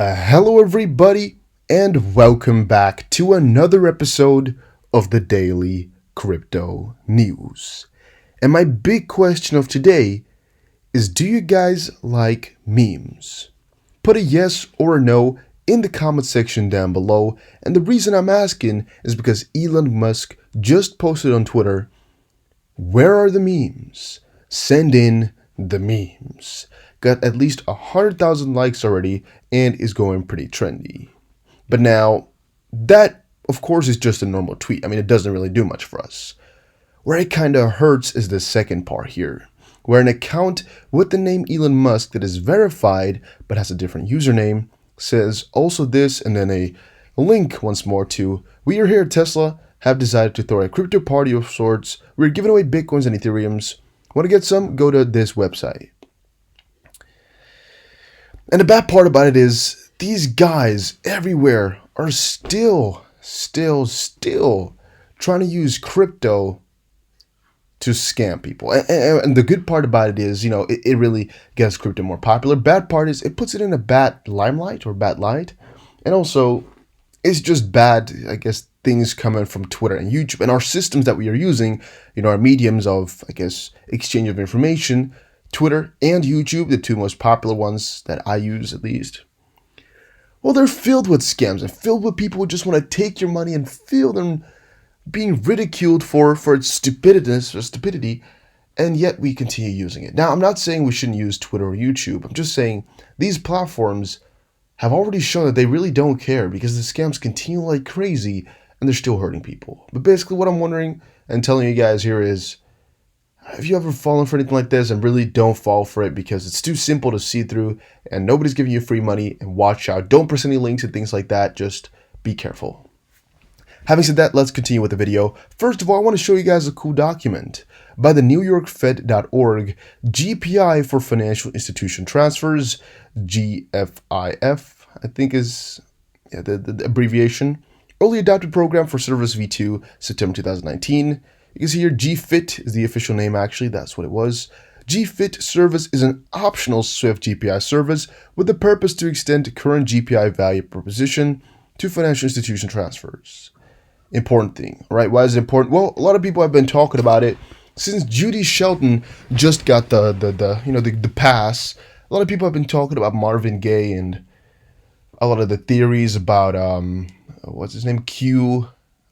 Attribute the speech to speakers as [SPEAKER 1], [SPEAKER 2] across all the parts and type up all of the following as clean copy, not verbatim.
[SPEAKER 1] Hello everybody and welcome back to another episode of the Daily Crypto News. And my big question of today is, do you guys like memes? Put a yes or a no in the comment section down below, and the reason I'm asking is because Elon Musk just posted on Twitter, "Where are the memes? Send in the memes." Got at least 100,000 likes already and is going pretty trendy. But now, that of course is just a normal tweet. I mean, it doesn't really do much for us. Where it kinda hurts is the second part here, where an account with the name Elon Musk that is verified but has a different username says also this, and then a link once more to, "We are here at Tesla, have decided to throw a crypto party of sorts. We're giving away Bitcoins and Ethereums. Want to get some? Go to this website." And the bad part about it is these guys everywhere are still trying to use crypto to scam people. And the good part about it is, it really gets crypto more popular. Bad part is it puts it in a bad limelight or bad light. And also, it's just bad, I guess, things coming from Twitter and YouTube. And our systems that we are using, our mediums of, I guess, exchange of information, Twitter and YouTube, the two most popular ones that I use at least, well, they're filled with scams and filled with people who just want to take your money and feel them being ridiculed for its stupidity, and yet we continue using it. Now, I'm not saying we shouldn't use Twitter or YouTube. I'm just saying these platforms have already shown that they really don't care because the scams continue like crazy and they're still hurting people. But basically what I'm wondering and telling you guys here is, have you ever fallen for anything like this? And really don't fall for it because it's too simple to see through and nobody's giving you free money. And watch out. Don't press any links and things like that. Just be careful. Having said that, let's continue with the video. First of all, I want to show you guys a cool document by the NewYorkFed.org, GPI for Financial Institution Transfers, GFIF, I think is the abbreviation. Early Adopted Program for Service V2, September 2019. You can see here GFIT is the official name actually, that's what it was. GFIT service is an optional Swift GPI service with the purpose to extend current GPI value proposition to financial institution transfers. Important thing, right? Why is it important? Well, a lot of people have been talking about it since Judy Shelton just got the pass. A lot of people have been talking about Marvin Gaye and a lot of the theories about what's his name,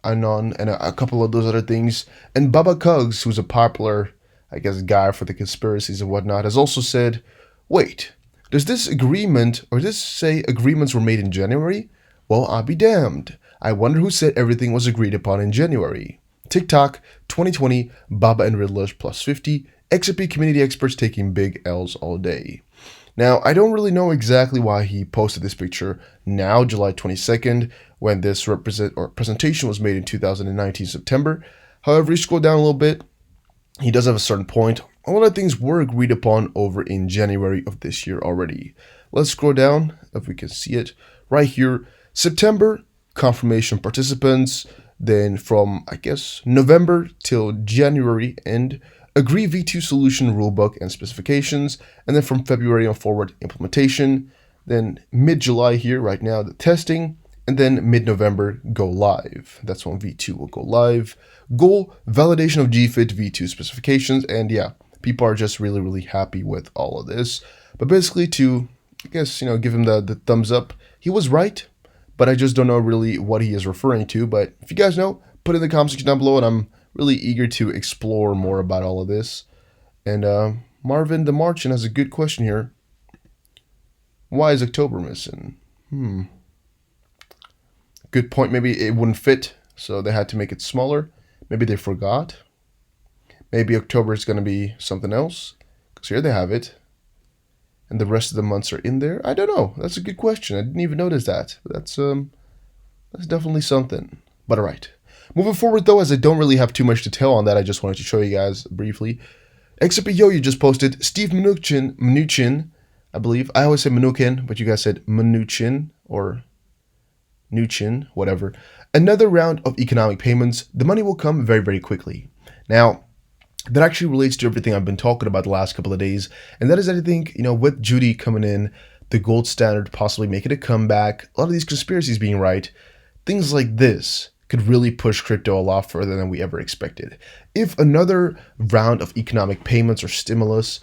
[SPEAKER 1] Anon, and a couple of those other things. And Baba Kugs, who's a popular, I guess, guy for the conspiracies and whatnot, has also said, wait, does this agreement, or does this say agreements were made in January? Well, I'll be damned. I wonder who said everything was agreed upon in January. TikTok, 2020, Baba and Riddler plus 50, XRP community experts taking big L's all day. Now, I don't really know exactly why he posted this picture now, July 22nd, when this presentation was made in 2019 September. However, you scroll down a little bit, he does have a certain point. A lot of things were agreed upon over in January of this year already. Let's scroll down, if we can see it, right here. September, confirmation participants. Then from, I guess, November till January end, agree V2 solution rulebook and specifications, and then from February on forward, implementation, then mid-July here, right now, the testing, and then mid-November, go live. That's when V2 will go live. Goal, validation of GFIT V2 specifications, and yeah, people are just really happy with all of this. But basically to, I guess, give him the thumbs up, he was right, but I just don't know really what he is referring to. But if you guys know, put it in the comment section down below, and I'm really eager to explore more about all of this. And Marvin the Martian has a good question here. Why is October missing? Good point. Maybe it wouldn't fit, so they had to make it smaller. Maybe they forgot. Maybe October is going to be something else, because here they have it. And the rest of the months are in there. I don't know. That's a good question. I didn't even notice that. That's definitely something. But all right. Moving forward, though, as I don't really have too much to tell on that, I just wanted to show you guys briefly. XRP Yo-Yo just posted Steve Mnuchin, I believe. I always say Mnuchin, but you guys said Mnuchin or Mnuchin, whatever. Another round of economic payments. The money will come very quickly. Now, that actually relates to everything I've been talking about the last couple of days, and that is that I think, with Judy coming in, the gold standard possibly making a comeback, a lot of these conspiracies being right, things like this could really push crypto a lot further than we ever expected. If another round of economic payments or stimulus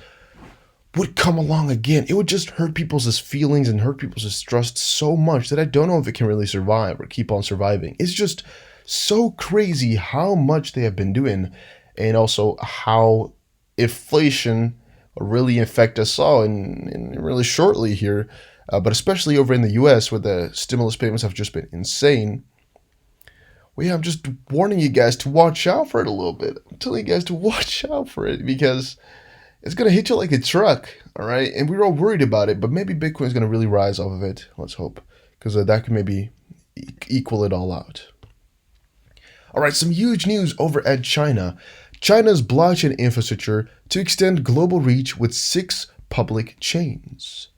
[SPEAKER 1] would come along again, it would just hurt people's feelings and hurt people's trust so much that I don't know if it can really survive or keep on surviving. It's just so crazy how much they have been doing, and also how inflation will really affect us all in really shortly here, but especially over in the US where the stimulus payments have just been insane. Well, yeah, I'm just warning you guys to watch out for it a little bit. I'm telling you guys to watch out for it because it's going to hit you like a truck, all right? And we're all worried about it, but maybe Bitcoin is going to really rise off of it. Let's hope, because that could maybe equal it all out. All right, some huge news over at China. China's blockchain infrastructure to extend global reach with 6 public chains.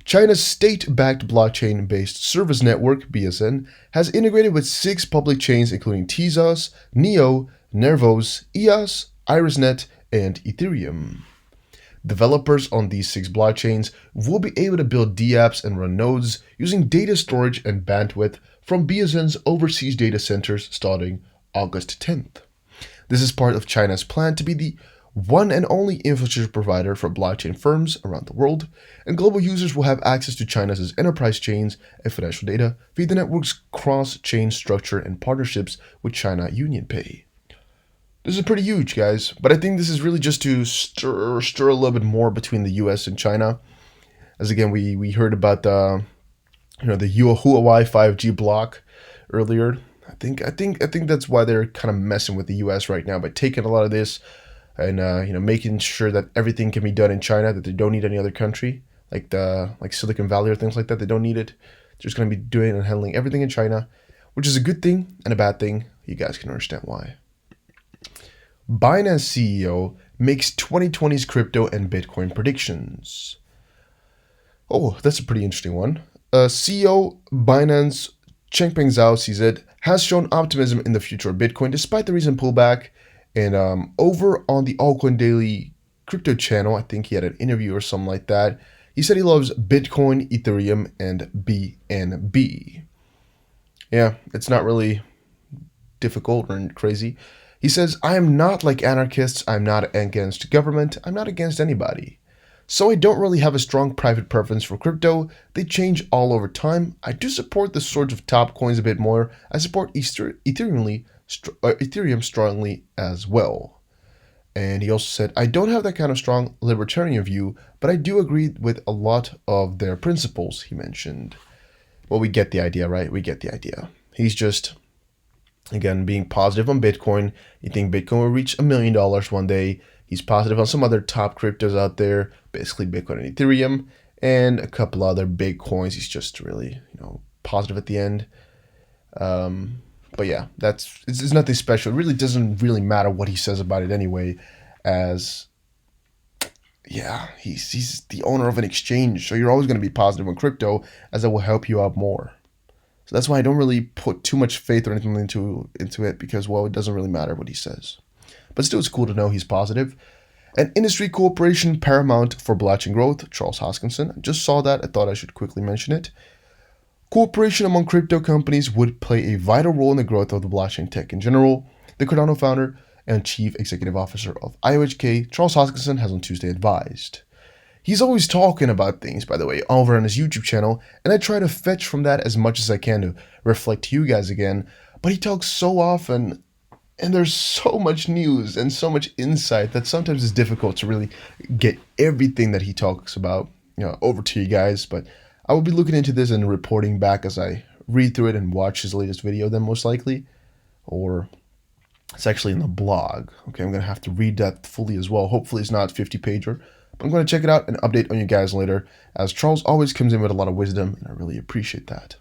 [SPEAKER 1] China's state-backed blockchain-based service network, BSN, has integrated with 6 public chains including Tezos, Neo, Nervos, EOS, IrisNet, and Ethereum. Developers on these 6 blockchains will be able to build dApps and run nodes using data storage and bandwidth from BSN's overseas data centers starting August 10th. This is part of China's plan to be the one and only infrastructure provider for blockchain firms around the world, and global users will have access to China's enterprise chains and financial data via the network's cross-chain structure and partnerships with China UnionPay. This is pretty huge, guys, but I think this is really just to stir a little bit more between the US and China. As again, we heard about the Huawei 5G block earlier. I think that's why they're kind of messing with the US right now by taking a lot of this and making sure that everything can be done in China, that they don't need any other country like Silicon Valley or things like that. They don't need it. They're just going to be doing and handling everything in China, which is a good thing and a bad thing. You guys can understand why. Binance CEO makes 2020's crypto and Bitcoin predictions. Oh, that's a pretty interesting one. CEO Binance Changpeng Zhao sees it, has shown optimism in the future of Bitcoin despite the recent pullback. And over on the Altcoin Daily crypto channel, I think he had an interview or something like that. He said he loves Bitcoin, Ethereum, and BNB. Yeah, it's not really difficult or crazy. He says, I am not like anarchists. I'm not against government. I'm not against anybody. So I don't really have a strong private preference for crypto. They change all over time. I do support the sorts of top coins a bit more. I support Ethereum strongly as well. And he also said, I don't have that kind of strong libertarian view, but I do agree with a lot of their principles, he mentioned. Well, we get the idea, right? We get the idea. He's just, again, being positive on Bitcoin. You think Bitcoin will reach $1 million one day. He's positive on some other top cryptos out there, basically Bitcoin and Ethereum, and a couple other big coins. He's just really, positive at the end. But yeah, it's nothing special. It really doesn't really matter what he says about it anyway, as yeah, he's the owner of an exchange, so you're always going to be positive on crypto, as it will help you out more. So that's why I don't really put too much faith or anything into it, because, well, it doesn't really matter what he says. But still, it's cool to know he's positive. An industry cooperation paramount for blockchain growth, Charles Hoskinson. I just saw that. I thought I should quickly mention it. Cooperation among crypto companies would play a vital role in the growth of the blockchain tech in general, the Cardano founder and chief executive officer of IOHK, Charles Hoskinson, has on Tuesday advised. He's always talking about things, by the way, over on his YouTube channel, and I try to fetch from that as much as I can to reflect to you guys again, but he talks so often, and there's so much news and so much insight that sometimes it's difficult to really get everything that he talks about, over to you guys. But I will be looking into this and reporting back as I read through it and watch his latest video then, most likely. Or it's actually in the blog. Okay, I'm going to have to read that fully as well. Hopefully it's not 50-pager. But I'm going to check it out and update on you guys later, as Charles always comes in with a lot of wisdom, and I really appreciate that.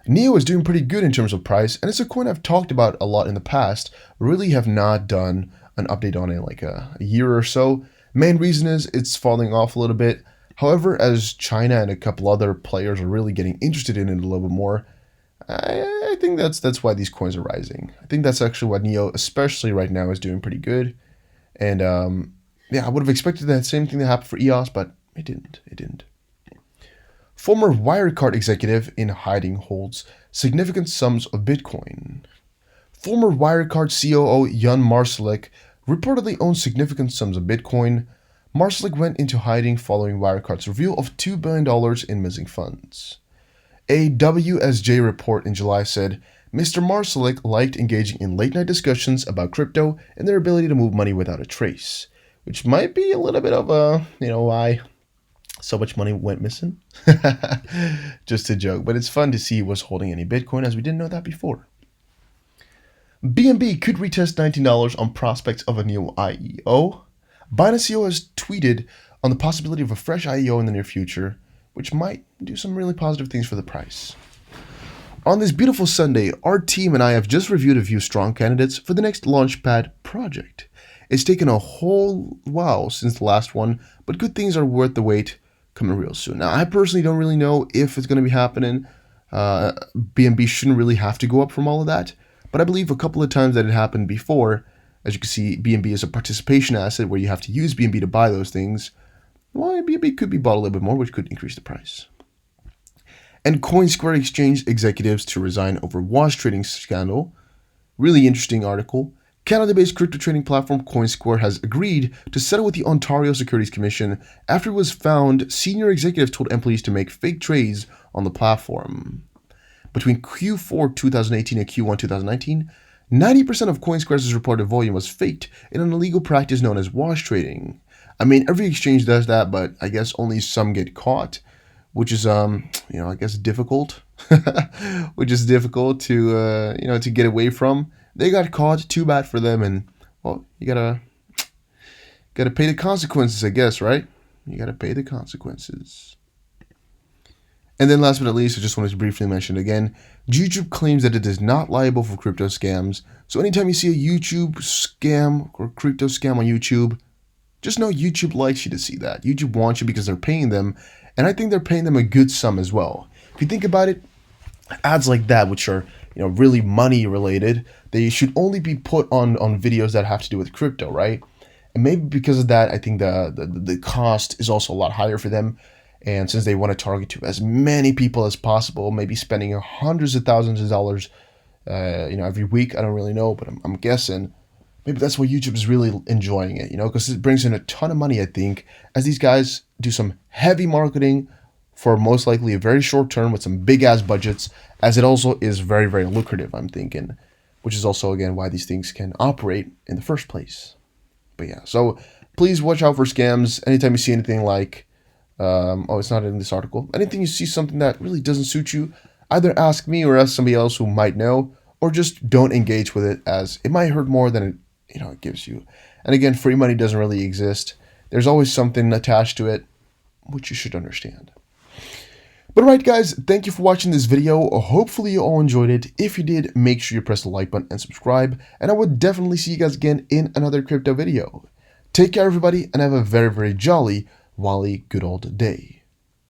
[SPEAKER 1] Neo is doing pretty good in terms of price, and it's a coin I've talked about a lot in the past. Really have not done an update on it in like a year or so. Main reason is it's falling off a little bit. However, as China and a couple other players are really getting interested in it a little bit more, I think that's why these coins are rising. I think that's actually why Neo, especially right now, is doing pretty good. And yeah, I would have expected that same thing to happen for EOS, but it didn't. Former Wirecard executive in hiding holds significant sums of Bitcoin. Former Wirecard COO Jan Marsalek reportedly owns significant sums of Bitcoin. Marsalek went into hiding following Wirecard's reveal of $2 billion in missing funds. A WSJ report in July said Mr. Marsalek liked engaging in late-night discussions about crypto and their ability to move money without a trace, which might be a little bit of a, why so much money went missing. Just a joke, but it's fun to see he was holding any Bitcoin, as we didn't know that before. BNB could retest $19 on prospects of a new IEO. Binance CEO has tweeted on the possibility of a fresh IEO in the near future, which might do some really positive things for the price. On this beautiful Sunday, our team and I have just reviewed a few strong candidates for the next Launchpad project. It's taken a whole while since the last one, but good things are worth the wait, coming real soon. Now, I personally don't really know if it's going to be happening. BNB shouldn't really have to go up from all of that, but I believe a couple of times that it happened before. As you can see, BNB is a participation asset where you have to use BNB to buy those things. Well, BNB could be bought a little bit more, which could increase the price. And Coinsquare exchange executives to resign over wash trading scandal. Really interesting article. Canada-based crypto trading platform Coinsquare has agreed to settle with the Ontario Securities Commission after it was found senior executives told employees to make fake trades on the platform. Between Q4 2018 and Q1 2019, 90% of Coinsquare's reported volume was faked in an illegal practice known as wash trading. I mean, every exchange does that, but I guess only some get caught, which is, I guess difficult, which is difficult to, to get away from. They got caught, too bad for them, and, well, you gotta pay the consequences, I guess, right? You gotta pay the consequences. And then last but not least, I just wanted to briefly mention again, YouTube claims that it is not liable for crypto scams. So anytime you see a YouTube scam or crypto scam on YouTube, just know YouTube likes you to see that. YouTube wants you because they're paying them, and I think they're paying them a good sum as well. If you think about it, ads like that, which are really money related, they should only be put on videos that have to do with crypto, right? And maybe because of that, I think the cost is also a lot higher for them. And since they want to target to as many people as possible, maybe spending hundreds of thousands of dollars, every week, I don't really know, but I'm guessing maybe that's why YouTube is really enjoying it, because it brings in a ton of money, I think, as these guys do some heavy marketing for most likely a very short term with some big ass budgets, as it also is very, very lucrative, I'm thinking, which is also, again, why these things can operate in the first place. But yeah, so please watch out for scams. Anytime you see anything like, it's not in this article, anything you see something that really doesn't suit you, either ask me or ask somebody else who might know, or just don't engage with it, as it might hurt more than it gives you. And again, free money doesn't really exist. There's always something attached to it, which you should understand. But alright guys, thank you for watching this video. Hopefully you all enjoyed it. If you did, make sure you press the like button and subscribe, and I would definitely see you guys again in another crypto video. Take care everybody, and have a very, very jolly, wally, good old day.